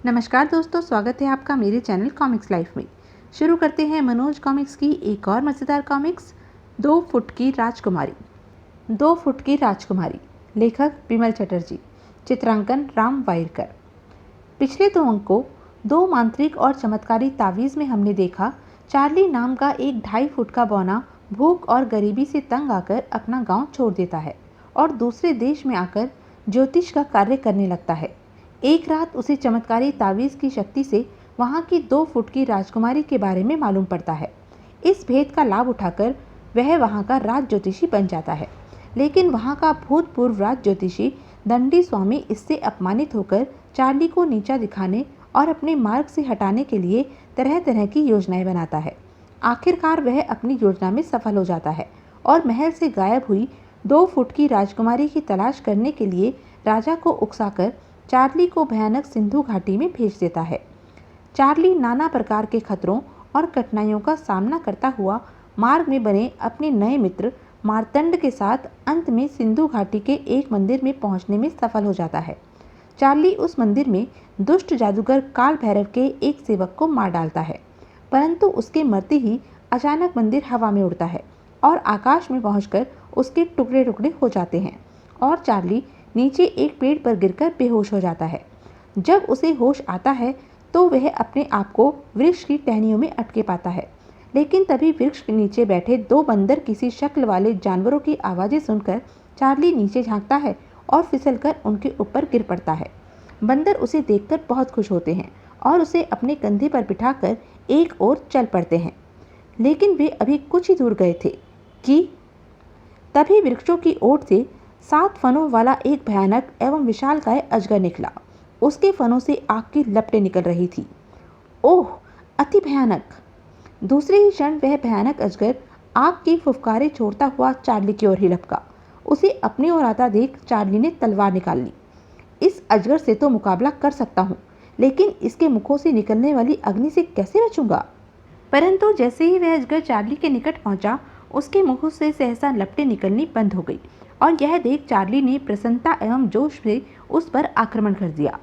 नमस्कार दोस्तों, स्वागत है आपका मेरे चैनल कॉमिक्स लाइफ में। शुरू करते हैं मनोज कॉमिक्स की एक और मज़ेदार कॉमिक्स, 2 फुट की राजकुमारी। 2 फुट की राजकुमारी, लेखक विमल चटर्जी, चित्रांकन राम वायरकर। पिछले 2 अंकों 2 मांत्रिक और चमत्कारी तावीज़ में हमने देखा चार्ली नाम का एक 2.5 फुट का बौना भूख और गरीबी से तंग आकर अपना गांव छोड़ देता है और दूसरे देश में आकर ज्योतिष का कार्य करने लगता है। एक रात उसे चमत्कारी तावीज़ की शक्ति से वहाँ की 2 फुट की राजकुमारी के बारे में मालूम पड़ता है। इस भेद का लाभ उठाकर वह वहाँ का राज ज्योतिषी बन जाता है, लेकिन वहाँ का भूतपूर्व राज ज्योतिषी दंडी स्वामी इससे अपमानित होकर चार्ली को नीचा दिखाने और अपने मार्ग से हटाने के लिए तरह तरह की योजनाएं बनाता है। आखिरकार वह अपनी योजना में सफल हो जाता है और महल से गायब हुई 2 फुट की राजकुमारी की तलाश करने के लिए राजा को उकसाकर चार्ली को भयानक सिंधु घाटी में भेज देता है। चार्ली नाना प्रकार के खतरों और कठिनाइयों का सामना करता हुआ मार्ग में बने अपने नए मित्र मार्तंड के साथ अंत में सिंधु घाटी के एक मंदिर में पहुंचने में सफल हो जाता है। चार्ली उस मंदिर में दुष्ट जादूगर काल भैरव के एक सेवक को मार डालता है, परंतु उसके मरते ही अचानक मंदिर हवा में उड़ता है और आकाश में पहुंचकर उसके टुकड़े टुकड़े हो जाते हैं और चार्ली नीचे एक पेड़ पर गिरकर बेहोश हो जाता है। जब उसे होश आता है तो वह अपने आप को वृक्ष की टहनियों में अटके पाता है, लेकिन तभी वृक्ष के नीचे बैठे 2 बंदर किसी शक्ल वाले जानवरों की आवाज़ें सुनकर चार्ली नीचे झांकता है और फिसलकर उनके ऊपर गिर पड़ता है। बंदर उसे देखकर बहुत खुश होते हैं और उसे अपने कंधे पर बिठाकर एक ओर चल पड़ते हैं, लेकिन वे अभी कुछ ही दूर गए थे कि तभी वृक्षों की ओर से 7 फनों वाला एक भयानक एवं विशालकाय अजगर निकला। उसके फनों से आग की लपटें निकल रही थी। ओह, अति भयानक! दूसरे ही क्षण वह भयानक अजगर आग की फुफकारें छोड़ता हुआ चार्ली की ओर ही लपका। उसे अपनी ओर आता देख चार्ली ने तलवार निकाल ली। इस अजगर से तो मुकाबला कर सकता हूँ, लेकिन इसके मुखों से निकलने वाली अग्नि से कैसे बचूंगा? परंतु जैसे ही वह अजगर चार्ली के निकट पहुंचा, उसके मुंह से सहसा लपटें निकलनी बंद हो गई और यह देख चार्ली ने प्रसन्नता एवं जोश से उस पर आक्रमण कर दिया।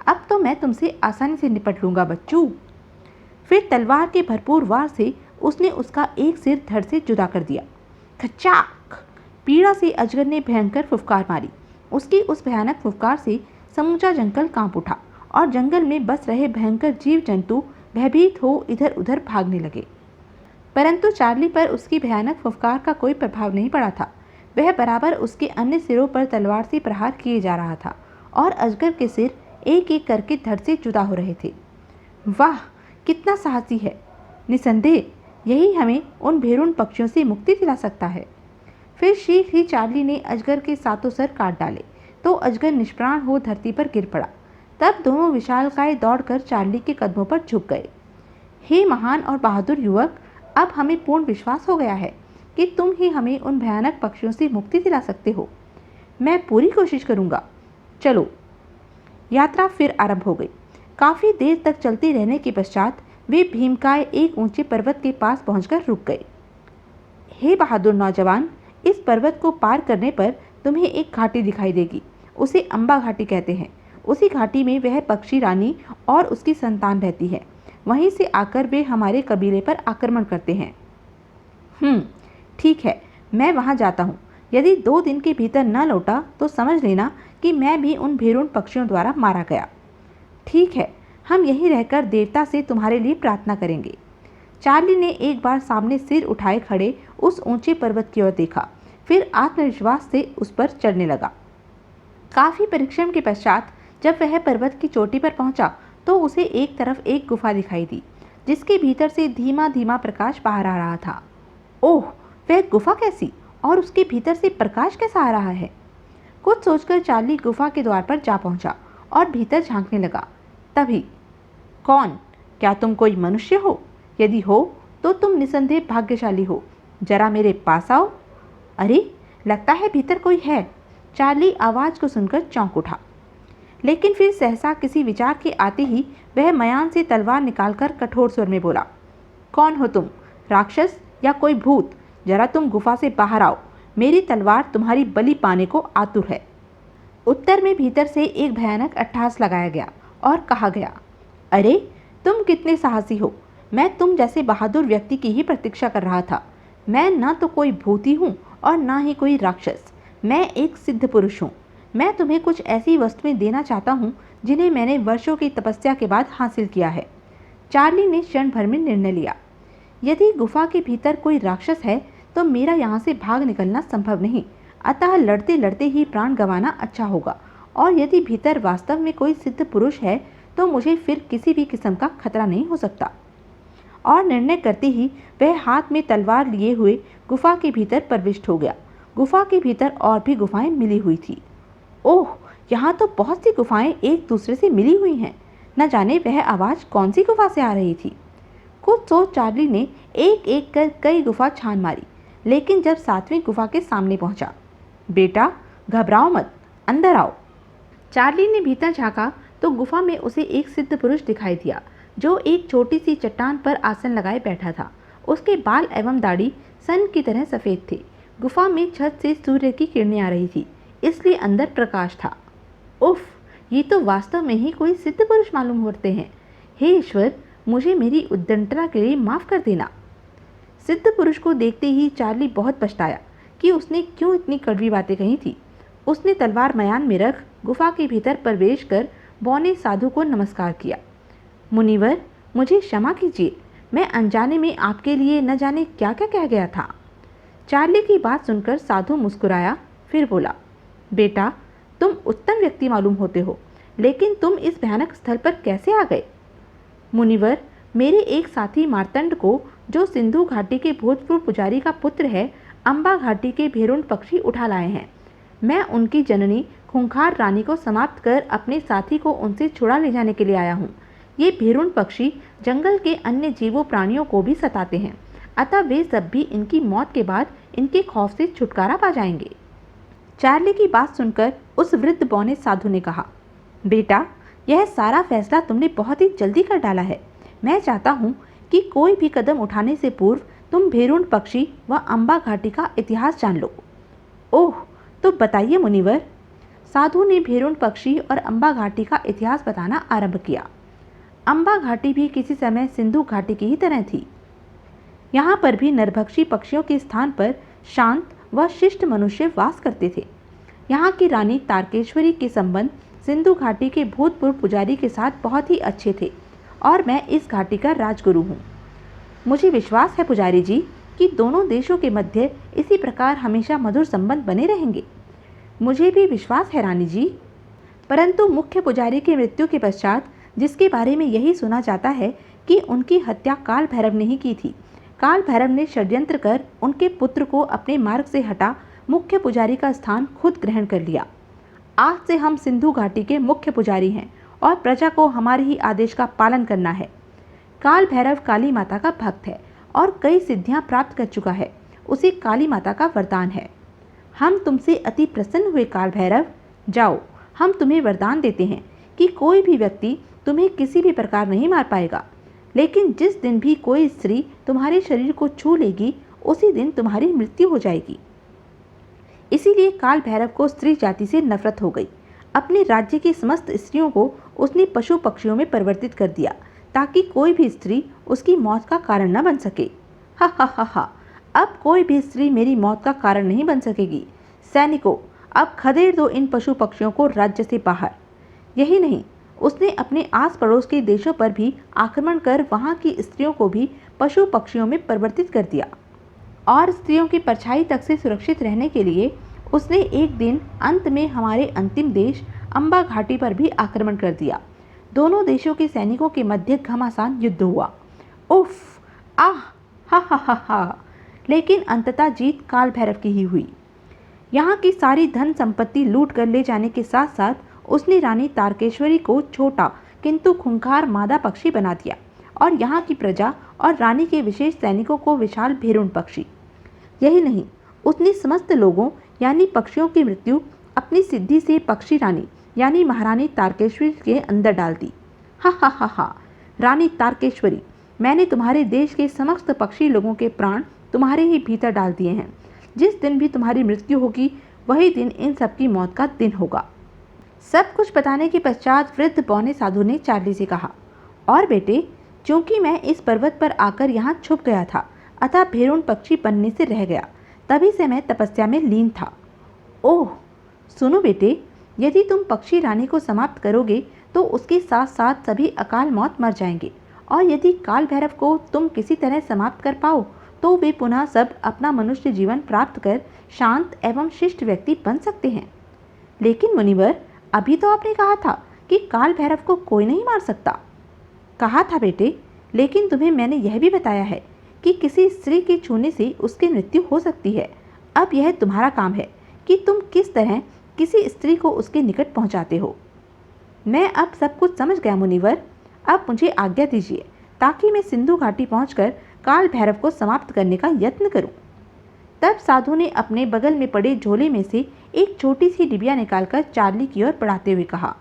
अब तो मैं तुमसे आसानी से निपट लूंगा बच्चू। फिर तलवार के भरपूर वार से उसने उसका एक सिर धड़ से जुदा कर दिया। खचाक! पीड़ा से अजगर ने भयंकर फुफकार मारी। उसकी उस भयानक फुफकार से समूचा जंगल कांप उठा और जंगल में बस रहे भयंकर जीव जंतु भयभीत हो इधर उधर भागने लगे। परंतु चार्ली पर उसकी भयानक फुफकार का कोई प्रभाव नहीं पड़ा था। वह बराबर उसके अन्य सिरों पर तलवार से प्रहार किए जा रहा था और अजगर के सिर एक एक करके धड़ से जुदा हो रहे थे। वाह, कितना साहसी है! निसंदेह यही हमें उन भेरुण पक्षियों से मुक्ति दिला सकता है। फिर शीघ्र ही चार्ली ने अजगर के 7 सर काट डाले तो अजगर निष्प्राण हो धरती पर गिर पड़ा। तब दोनों विशालकाय दौड़कर चार्ली के कदमों पर झुक गए। हे महान और बहादुर युवक, अब हमें पूर्ण विश्वास हो गया है कि तुम ही हमें उन भयानक पक्षियों से मुक्ति दिला सकते हो। मैं पूरी कोशिश करूंगा। चलो। यात्रा फिर आरंभ हो गई। काफी देर तक चलते रहने के पश्चात वे भीमकाय एक ऊंचे पर्वत के पास पहुंचकर रुक गए। हे बहादुर नौजवान, इस पर्वत को पार करने पर तुम्हें एक घाटी दिखाई देगी। उसे अम्बा घाटी कहते हैं। उसी घाटी में वह पक्षी रानी और उसकी संतान रहती है। वहीं से आकर वे हमारे कबीले पर आक्रमण करते हैं। ठीक है, मैं वहां जाता हूँ। यदि 2 दिन के भीतर न लौटा तो समझ लेना कि मैं भी उन भेरुण पक्षियों द्वारा मारा गया। ठीक है, हम यहीं रहकर देवता से तुम्हारे लिए प्रार्थना करेंगे। चार्ली ने एक बार सामने सिर उठाए खड़े उस ऊंचे पर्वत की ओर देखा, फिर आत्मविश्वास से उस पर चढ़ने लगा। काफी परिश्रम के पश्चात जब वह पर्वत की चोटी पर पहुंचा तो उसे एक तरफ एक गुफा दिखाई दी, जिसके भीतर से धीमा धीमा प्रकाश बाहर आ रहा था। ओह, वह गुफा कैसी और उसके भीतर से प्रकाश कैसा आ रहा है? कुछ सोचकर चार्ली गुफा के द्वार पर जा पहुंचा और भीतर झांकने लगा। तभी, कौन? क्या तुम कोई मनुष्य हो? यदि हो तो तुम निसंदेह भाग्यशाली हो। जरा मेरे पास आओ। अरे, लगता है भीतर कोई है। चार्ली आवाज को सुनकर चौंक उठा, लेकिन फिर सहसा किसी विचार के आते ही वह मयान से तलवार निकालकर कठोर स्वर में बोला, कौन हो तुम? राक्षस या कोई भूत? जरा तुम गुफा से बाहर आओ। मेरी तलवार तुम्हारी बलि पाने को आतुर है। उत्तर में भीतर से एक भयानक अट्टहास लगाया गया और कहा गया, अरे तुम कितने साहसी हो, मैं तुम जैसे बहादुर व्यक्ति की ही प्रतीक्षा कर रहा था। मैं ना तो कोई भूती हूँ और ना ही कोई राक्षस, मैं एक सिद्ध पुरुष हूँ। मैं तुम्हें कुछ ऐसी वस्तुएं देना चाहता हूँ जिन्हें मैंने वर्षों की तपस्या के बाद हासिल किया है। चार्ली ने क्षण भर में निर्णय लिया। यदि गुफा के भीतर कोई राक्षस है तो मेरा यहाँ से भाग निकलना संभव नहीं, अतः लड़ते लड़ते ही प्राण गंवाना अच्छा होगा। और यदि भीतर वास्तव में कोई सिद्ध पुरुष है तो मुझे फिर किसी भी किस्म का खतरा नहीं हो सकता। और निर्णय करते ही वह हाथ में तलवार लिए हुए गुफा के भीतर प्रविष्ट हो गया। गुफा के भीतर और भी गुफाएं मिली हुई थी। ओह, यहाँ तो बहुत सी गुफाएं एक दूसरे से मिली हुई हैं। न जाने वह आवाज़ कौन सी गुफा से आ रही थी। कुछ सोच चार्ली ने एक एक कर कई गुफा छान मारी, लेकिन जब 7वीं गुफा के सामने पहुंचा, बेटा घबराओ मत, अंदर आओ। चार्ली ने भीतर झांका तो गुफा में उसे एक सिद्ध पुरुष दिखाई दिया जो एक छोटी सी चट्टान पर आसन लगाए बैठा था। उसके बाल एवं दाढ़ी सन की तरह सफ़ेद थे। गुफा में छत से सूर्य की किरणें आ रही थी, इसलिए अंदर प्रकाश था। उफ, ये तो वास्तव में ही कोई सिद्ध पुरुष मालूम होते हैं। हे ईश्वर, मुझे मेरी उद्दंडता के लिए माफ़ कर देना। सिद्ध पुरुष को देखते ही चार्ली बहुत पछताया कि उसने क्यों इतनी कड़वी बातें कही थी। उसने तलवार मयान में रख गुफा के भीतर प्रवेश कर बौने साधु को नमस्कार किया। मुनिवर, मुझे क्षमा कीजिए, मैं अनजाने में आपके लिए न जाने क्या क्या कह गया था। चार्ली की बात सुनकर साधु मुस्कुराया, फिर बोला, बेटा तुम उत्तम व्यक्ति मालूम होते हो, लेकिन तुम इस भयानक स्थल पर कैसे आ गए? मुनिवर, मेरे एक साथी मार्तंड को, जो सिंधु घाटी के भूतपूर्व पुजारी का पुत्र है, अम्बा घाटी के भेरुंड पक्षी उठा लाए हैं। मैं उनकी जननी खूंखार रानी को समाप्त कर अपने साथी को उनसे छुड़ा ले जाने के लिए आया हूँ। ये भेरुंड पक्षी जंगल के अन्य जीवों प्राणियों को भी सताते हैं, अतः वे सब भी इनकी मौत के बाद इनके खौफ से छुटकारा पा जाएंगे। चार्ली की बात सुनकर उस वृद्ध बौने साधु ने कहा, बेटा यह सारा फैसला तुमने बहुत ही जल्दी कर डाला है। मैं चाहता हूँ कि कोई भी कदम उठाने से पूर्व तुम भेरुंड पक्षी व अम्बा घाटी का इतिहास जान लो। ओह, तो बताइए मुनिवर। साधु ने भेरुंड पक्षी और अम्बा घाटी का इतिहास बताना आरंभ किया। अम्बा घाटी भी किसी समय सिंधु घाटी की ही तरह थी। यहाँ पर भी नरभक्षी पक्षियों के स्थान पर शांत व शिष्ट मनुष्य वास करते थे। यहाँ की रानी तारकेश्वरी के संबंध सिंधु घाटी के भूतपूर्व पुजारी के साथ बहुत ही अच्छे थे और मैं इस घाटी का राजगुरु हूँ। मुझे विश्वास है पुजारी जी कि दोनों देशों के मध्य इसी प्रकार हमेशा मधुर संबंध बने रहेंगे। मुझे भी विश्वास है रानी जी, परंतु मुख्य पुजारी की मृत्यु के पश्चात जिसके बारे में यही सुना जाता है कि उनकी हत्या काल भैरव ने ही की थी। काल भैरव ने षड्यंत्र कर उनके पुत्र को अपने मार्ग से हटा मुख्य पुजारी का स्थान खुद ग्रहण कर लिया। आज से हम सिंधु घाटी के मुख्य पुजारी हैं और प्रजा को हमारे ही आदेश का पालन करना है। काल भैरव काली माता का भक्त है और कई सिद्धियां प्राप्त कर चुका है। उसे काली माता का वरदान है। हम तुमसे अति प्रसन्न हुए काल भैरव। जाओ, हम तुम्हें वरदान देते हैं कि कोई भी व्यक्ति तुम्हें किसी भी प्रकार नहीं मार पाएगा, लेकिन जिस दिन भी कोई स्त्री तुम्हारे शरीर को छू लेगी उसी दिन तुम्हारी मृत्यु हो जाएगी। इसीलिए काल भैरव को स्त्री जाति से नफरत हो गई। अपने राज्य की समस्त स्त्रियों को उसने पशु पक्षियों में परिवर्तित कर दिया ताकि कोई भी स्त्री उसकी मौत का कारण न बन सके। हा हा हा हा, अब कोई भी स्त्री मेरी मौत का कारण नहीं बन सकेगी। सैनिकों, अब खदेड़ दो इन पशु पक्षियों को राज्य से बाहर। यही नहीं, उसने अपने आस पड़ोस के देशों पर भी आक्रमण कर वहाँ की स्त्रियों को भी पशु पक्षियों में परिवर्तित कर दिया और स्त्रियों की परछाई तक से सुरक्षित रहने के लिए उसने एक दिन अंत में हमारे अंतिम देश अम्बा घाटी पर भी आक्रमण कर दिया। दोनों देशों के सैनिकों के मध्य घमासान युद्ध हुआ। उफ, आह, हा हा हा हा, लेकिन अंततः जीत काल भैरव की ही हुई। यहाँ की सारी धन संपत्ति लूट कर ले जाने के साथ साथ उसने रानी तारकेश्वरी को छोटा किंतु खूंखार मादा पक्षी बना दिया और यहाँ की प्रजा और रानी के विशेष सैनिकों को विशाल भेरुंड पक्षी। यही नहीं, उसने समस्त लोगों यानी पक्षियों की मृत्यु अपनी सिद्धि से पक्षी रानी यानी महारानी तारकेश्वरी के अंदर डाल दी। हा हा हा हा, रानी तारकेश्वरी, मैंने तुम्हारे देश के समस्त पक्षी लोगों के प्राण तुम्हारे ही भीतर डाल दिए हैं। जिस दिन भी तुम्हारी मृत्यु होगी वही दिन इन सबकी मौत का दिन होगा। सब कुछ बताने के पश्चात वृद्ध बौने साधु ने चार्ली से कहा, और बेटे, क्योंकि मैं इस पर्वत पर आकर यहाँ छुप गया था, अतः भेड़ून पक्षी बनने से रह गया। तभी से मैं तपस्या में लीन था। ओह, सुनो बेटे, यदि तुम पक्षी रानी को समाप्त करोगे तो उसके साथ साथ सभी अकाल मौत मर जाएंगे, और यदि काल भैरव को तुम किसी तरह समाप्त कर पाओ तो वे पुनः सब अपना मनुष्य जीवन प्राप्त कर शांत एवं शिष्ट व्यक्ति बन सकते हैं। लेकिन मुनिवर, अभी तो आपने कहा था कि काल भैरव को कोई नहीं मार सकता। कहा था बेटे, लेकिन तुम्हें मैंने यह भी बताया है कि किसी स्त्री के छूने से उसकी मृत्यु हो सकती है। अब यह तुम्हारा काम है कि तुम किस तरह किसी स्त्री को उसके निकट पहुंचाते हो। मैं अब सब कुछ समझ गया मुनिवर। अब मुझे आज्ञा दीजिए ताकि मैं सिंधु घाटी पहुंचकर काल भैरव को समाप्त करने का यत्न करूं। तब साधु ने अपने बगल में पड़े झोले में से एक छोटी सी डिबिया निकालकर चार्ली की ओर बढ़ाते हुए कहा,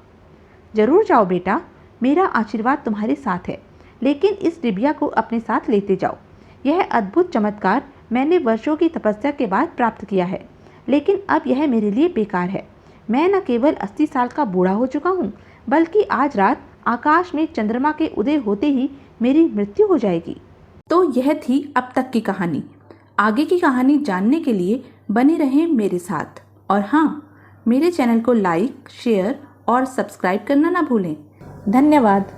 जरूर जाओ बेटा, मेरा आशीर्वाद तुम्हारे साथ है, लेकिन इस डिबिया को अपने साथ लेते जाओ। यह अद्भुत चमत्कार मैंने वर्षों की तपस्या के बाद प्राप्त किया है, लेकिन अब यह मेरे लिए बेकार है। मैं न केवल 80 साल का बूढ़ा हो चुका हूँ, बल्कि आज रात आकाश में चंद्रमा के उदय होते ही मेरी मृत्यु हो जाएगी। तो यह थी अब तक की कहानी। आगे की कहानी जानने के लिए बने रहें मेरे साथ। और हाँ, मेरे चैनल को लाइक, शेयर और सब्सक्राइब करना ना भूलें। धन्यवाद।